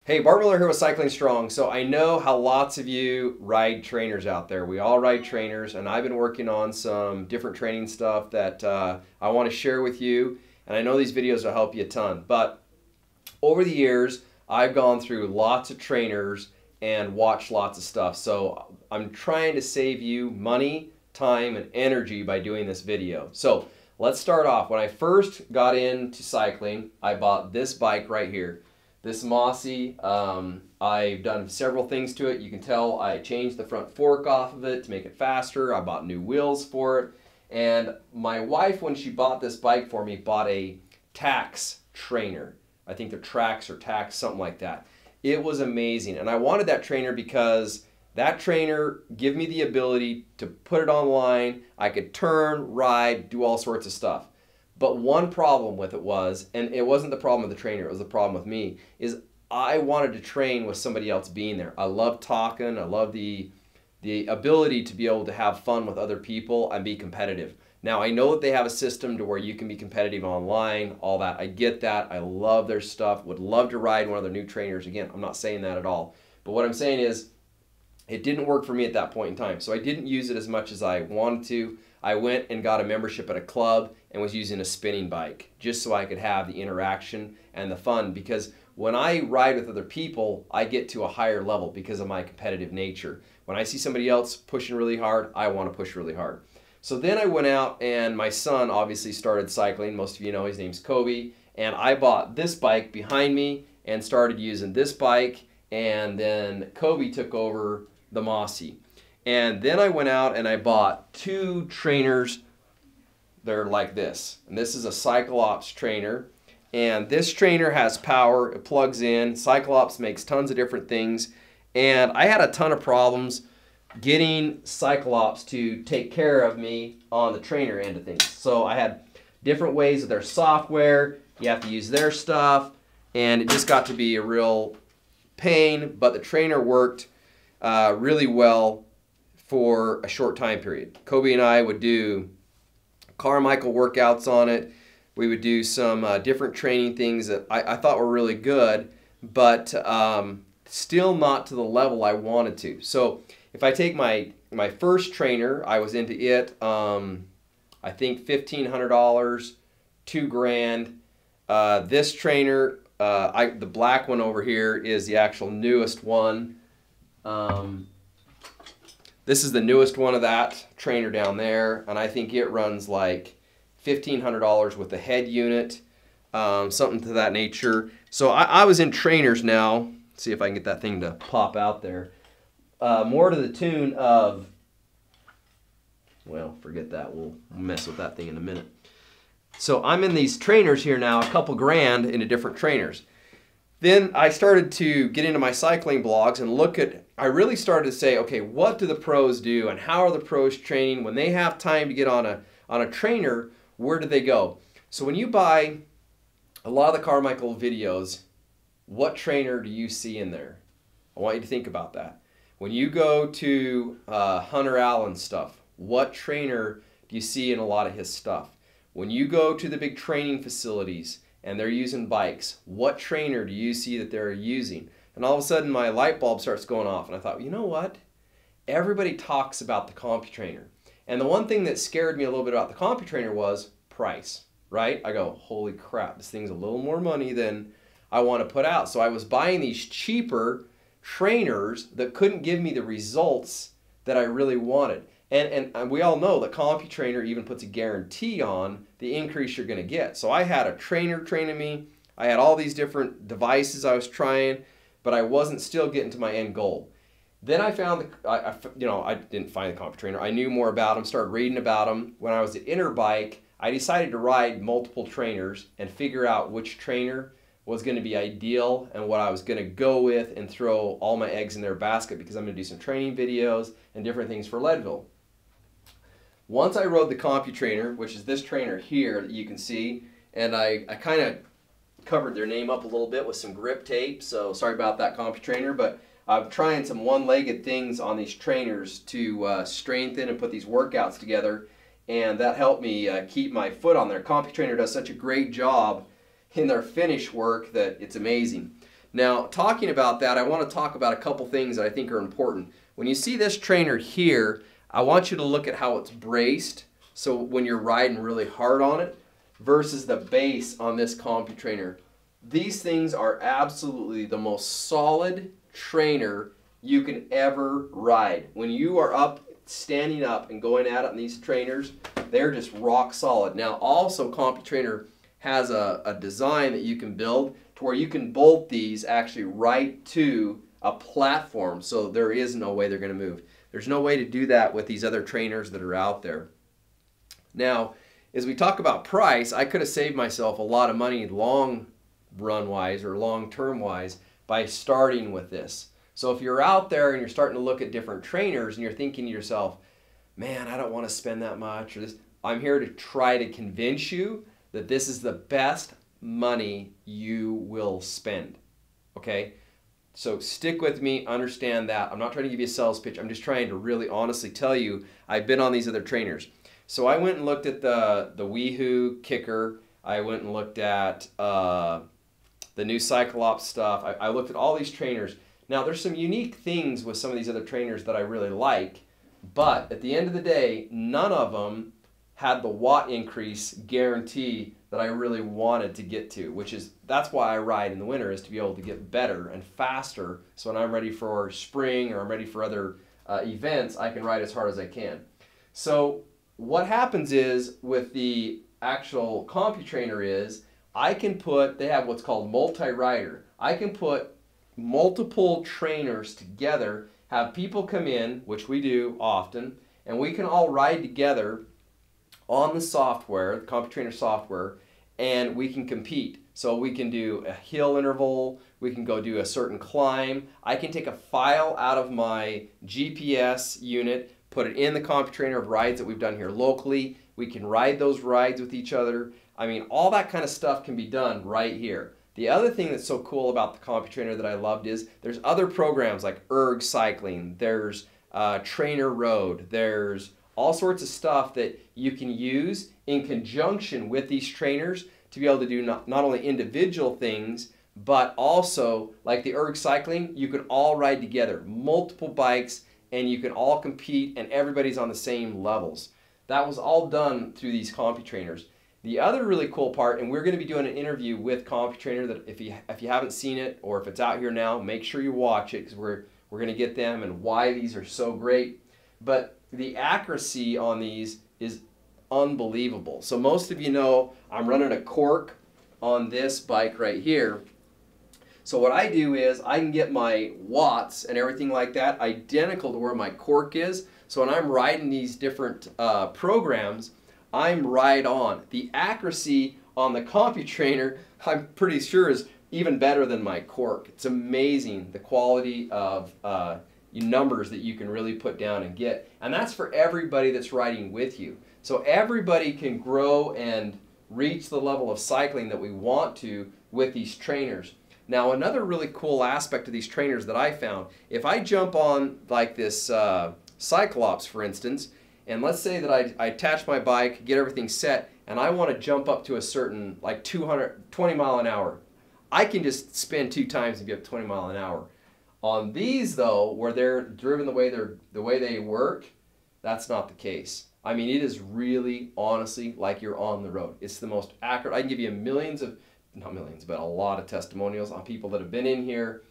Hey, Bart Miller here with Cycling Strong. So I know how lots of you ride trainers out there. We all ride trainers, and I've been working on some different training stuff that I want to share with you. And I know these videos will help you a ton. But over the years, I've gone through lots of trainers and watched lots of stuff. So I'm trying to save you money, time, and energy by doing this video. So let's start off. When I first got into cycling, I bought this bike right here. This Mossy, I've done several things to it. You can tell I changed the front fork off of it to make it faster. I bought new wheels for it. And my wife, when she bought this bike for me, bought a Tax trainer. I think they're Trax or Tax, something like that. It was amazing. And I wanted that trainer because that trainer gave me the ability to put it online. I could turn, ride, do all sorts of stuff. But one problem with it was, and it wasn't the problem with the trainer, it was the problem with me, is I wanted to train with somebody else being there. I love talking. I love the ability to be able to have fun with other people and be competitive. Now, I know that they have a system to where you can be competitive online, all that. I get that. I love their stuff. Would love to ride one of their new trainers. Again, I'm not saying that at all. But what I'm saying is it didn't work for me at that point in time. So I didn't use it as much as I wanted to. I went and got a membership at a club and was using a spinning bike just so I could have the interaction and the fun, because when I ride with other people, I get to a higher level because of my competitive nature. When I see somebody else pushing really hard, I want to push really hard. So then I went out and my son obviously started cycling. Most of you know his name's Kobe. And I bought this bike behind me and started using this bike. And then Kobe took over the Mossy. And then I went out and I bought two trainers. They're like this. And this is a Cyclops trainer. And this trainer has power. It plugs in. Cyclops makes tons of different things. And I had a ton of problems getting Cyclops to take care of me on the trainer end of things. So I had different ways of their software. You have to use their stuff. And it just got to be a real pain. But the trainer worked really well for a short time period. Kobe and I would do Carmichael workouts on it. We would do some different training things that I thought were really good, but still not to the level I wanted to. So if I take my first trainer, I was into it, I think $1,500, $2,000. This trainer, the black one over here, is the actual newest one. This is the newest one of that trainer down there, and I think it runs like $1,500 with the head unit, something to that nature. So I was in trainers now. Let's see if I can get that thing to pop out there. More to the tune of, well, forget that. We'll mess with that thing in a minute. So I'm in these trainers here now, a couple grand into different trainers. Then I started to get into my cycling blogs and look at, I really started to say, okay, what do the pros do and how are the pros training? When they have time to get on a trainer, where do they go? So when you buy a lot of the Carmichael videos, what trainer do you see in there? I want you to think about that. When you go to Hunter Allen's stuff, what trainer do you see in a lot of his stuff? When you go to the big training facilities and they're using bikes, what trainer do you see that they're using? And all of a sudden my light bulb starts going off and I thought, you know what? Everybody talks about the CompuTrainer. And the one thing that scared me a little bit about the CompuTrainer was price, right? I go, holy crap, this thing's a little more money than I want to put out. So I was buying these cheaper trainers that couldn't give me the results that I really wanted. And we all know that CompuTrainer even puts a guarantee on the increase you're going to get. So I had a trainer training me. I had all these different devices I was trying, but I wasn't still getting to my end goal. Then I found, I didn't find the CompuTrainer. I knew more about them, started reading about them. When I was at Interbike, I decided to ride multiple trainers and figure out which trainer was going to be ideal and what I was going to go with and throw all my eggs in their basket because I'm going to do some training videos and different things for Leadville. Once I rode the CompuTrainer, which is this trainer here that you can see, and I kind of covered their name up a little bit with some grip tape, so sorry about that, CompuTrainer, but I'm trying some one-legged things on these trainers to strengthen and put these workouts together, and that helped me keep my foot on there. CompuTrainer does such a great job in their finish work that it's amazing. Now, talking about that, I want to talk about a couple things that I think are important. When you see this trainer here, I want you to look at how it's braced, so when you're riding really hard on it, versus the base on this CompuTrainer. These things are absolutely the most solid trainer you can ever ride. When you are up, standing up and going at it in these trainers, they're just rock solid. Now also CompuTrainer has a design that you can build to where you can bolt these actually right to a platform, so there is no way they're going to move. There's no way to do that with these other trainers that are out there. Now, as we talk about price, I could have saved myself a lot of money long run wise or long term wise by starting with this. So if you're out there and you're starting to look at different trainers and you're thinking to yourself, man, I don't want to spend that much, or this, I'm here to try to convince you that this is the best money you will spend. Okay? So stick with me, understand that. I'm not trying to give you a sales pitch. I'm just trying to really honestly tell you I've been on these other trainers. So I went and looked at the Weehoo kicker. I went and looked at the new Cyclops stuff. I looked at all these trainers. Now there's some unique things with some of these other trainers that I really like, but at the end of the day, none of them had the watt increase guarantee that I really wanted to get to, which is, that's why I ride in the winter, is to be able to get better and faster, so when I'm ready for spring or I'm ready for other events, I can ride as hard as I can. So what happens is with the actual CompuTrainer is I can put, they have what's called multi-rider. I can put multiple trainers together, have people come in, which we do often, and we can all ride together on the software, the CompuTrainer software, and we can compete. So we can do a hill interval, we can go do a certain climb. I can take a file out of my GPS unit, put it in the CompuTrainer of rides that we've done here locally. We can ride those rides with each other. I mean, all that kind of stuff can be done right here. The other thing that's so cool about the CompuTrainer that I loved is there's other programs like Erg Cycling, there's Trainer Road, there's all sorts of stuff that you can use in conjunction with these trainers to be able to do not only individual things, but also like the Erg Cycling, you can all ride together, multiple bikes, and you can all compete and everybody's on the same levels. That was all done through these CompuTrainers. The other really cool part, and we're going to be doing an interview with CompuTrainer that if you haven't seen it or if it's out here now, make sure you watch it because we're going to get them and why these are so great. But the accuracy on these is unbelievable. So most of you know I'm running a cork on this bike right here. So what I do is I can get my watts and everything like that identical to where my cork is. So when I'm riding these different programs, I'm right on. The accuracy on the CompuTrainer, I'm pretty sure, is even better than my cork. It's amazing the quality of numbers that you can really put down and get. And that's for everybody that's riding with you. So everybody can grow and reach the level of cycling that we want to with these trainers. Now another really cool aspect of these trainers that I found, if I jump on like this Cyclops for instance, and let's say that I attach my bike, get everything set, and I want to jump up to a certain like 20 mile an hour. I can just spin 2 times and get 20 mile an hour. On these though, where they're driven the way they work, that's not the case. I mean, it is really honestly like you're on the road. It's the most accurate. I can give you not millions, but a lot of testimonials on people that have been in here,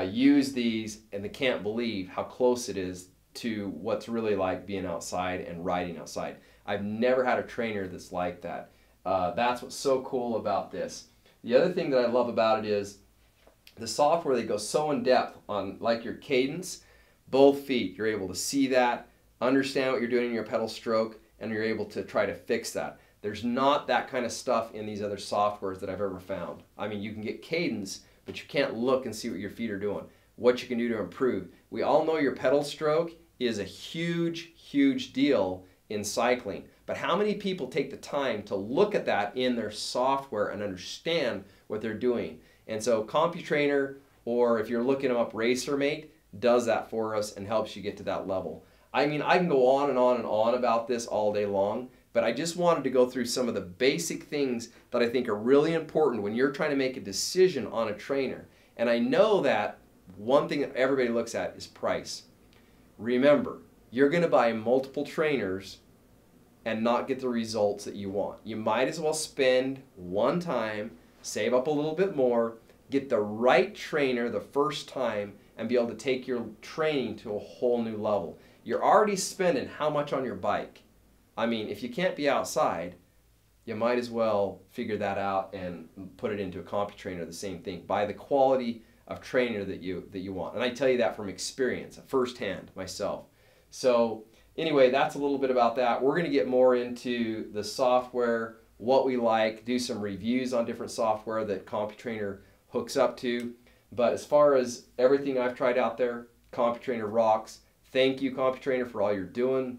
use these, and they can't believe how close it is to what's really like being outside and riding outside. I've never had a trainer that's like that. That's what's so cool about this. The other thing that I love about it is the software that goes so in depth on like your cadence, both feet. You're able to see that, understand what you're doing in your pedal stroke, and you're able to try to fix that. There's not that kind of stuff in these other softwares that I've ever found. I mean, you can get cadence, but you can't look and see what your feet are doing, what you can do to improve. We all know your pedal stroke is a huge, huge deal in cycling. But how many people take the time to look at that in their software and understand what they're doing? And so CompuTrainer, or if you're looking them up, RacerMate, does that for us and helps you get to that level. I mean, I can go on and on and on about this all day long, but I just wanted to go through some of the basic things that I think are really important when you're trying to make a decision on a trainer. And I know that one thing that everybody looks at is price. Remember, you're going to buy multiple trainers and not get the results that you want. You might as well spend one time, save up a little bit more, get the right trainer the first time, and be able to take your training to a whole new level. You're already spending how much on your bike? I mean, if you can't be outside, you might as well figure that out and put it into a CompuTrainer, the same thing. Buy the quality of trainer that you want. And I tell you that from experience, firsthand myself. So anyway, that's a little bit about that. We're going to get more into the software, what we like, do some reviews on different software that CompuTrainer hooks up to. But as far as everything I've tried out there, CompuTrainer rocks. Thank you, CompuTrainer, for all you're doing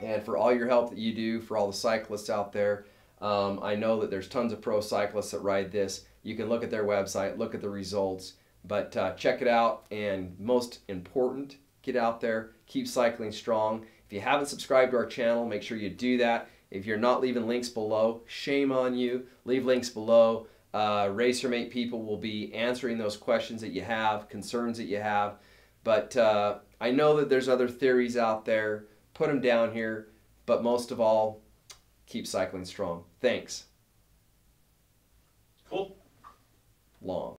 and for all your help that you do for all the cyclists out there. I know that there's tons of pro cyclists that ride this. You can look at their website, look at the results, but check it out, and most important, get out there, keep cycling strong. If you haven't subscribed to our channel, make sure you do that. If you're not leaving links below, shame on you. Leave links below. RacerMate people will be answering those questions that you have, concerns that you have. But I know that there's other theories out there. Put them down here. But most of all, keep cycling strong. Thanks. Cool. Long.